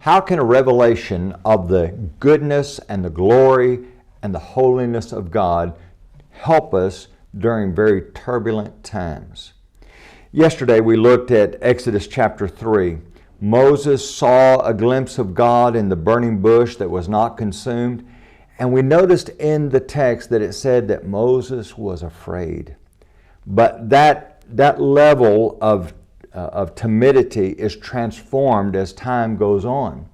How can a revelation of the goodness and the glory and the holiness of God help us during very turbulent times? Yesterday we looked at Exodus chapter 3. Moses saw a glimpse of God in the burning bush that was not consumed, and we noticed in the text that it said that Moses was afraid. But that level of timidity is transformed as time goes on.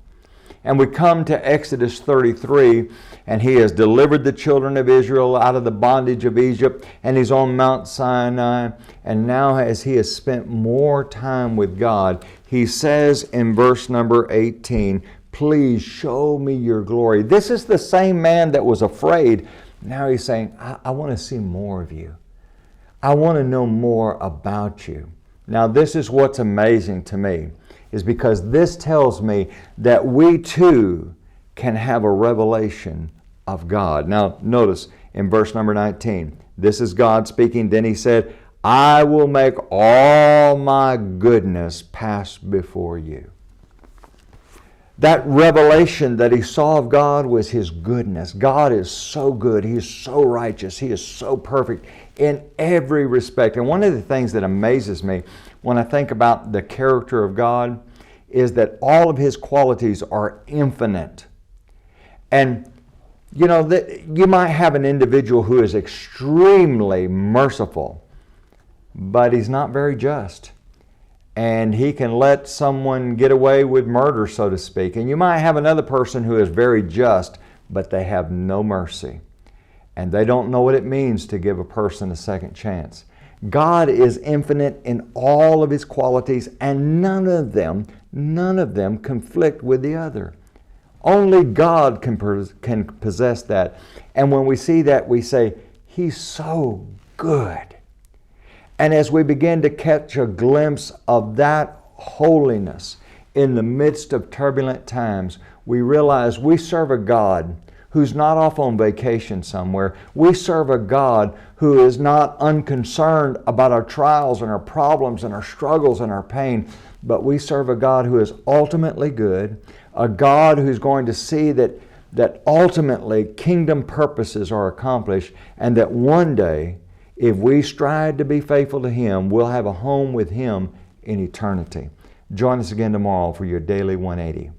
And we come to Exodus 33, and he has delivered the children of Israel out of the bondage of Egypt, and he's on Mount Sinai. And now as he has spent more time with God, he says in verse number 18, "Please show me your glory." This is the same man that was afraid. Now he's saying, I want to see more of you. I want to know more about you. Now this is what's amazing to me, is because this tells me that we too can have a revelation of God. Now notice in verse number 19, this is God speaking. Then he said, "I will make all my goodness pass before you." That revelation that he saw of God was his goodness. God is so good. He is so righteous. He is so perfect in every respect. And one of the things that amazes me when I think about the character of God is that all of his qualities are infinite. And you know, you might have an individual who is extremely merciful, but he's not very just. And he can let someone get away with murder, so to speak. And you might have another person who is very just, but they have no mercy. And they don't know what it means to give a person a second chance. God is infinite in all of his qualities, and none of them conflict with the other. Only God can possess that. And when we see that, we say, he's so good. And as we begin to catch a glimpse of that holiness in the midst of turbulent times, we realize we serve a God who's not off on vacation somewhere. We serve a God who is not unconcerned about our trials and our problems and our struggles and our pain, but we serve a God who is ultimately good, a God who's going to see that ultimately kingdom purposes are accomplished, and that one day, if we strive to be faithful to him, we'll have a home with him in eternity. Join us again tomorrow for your Daily 180.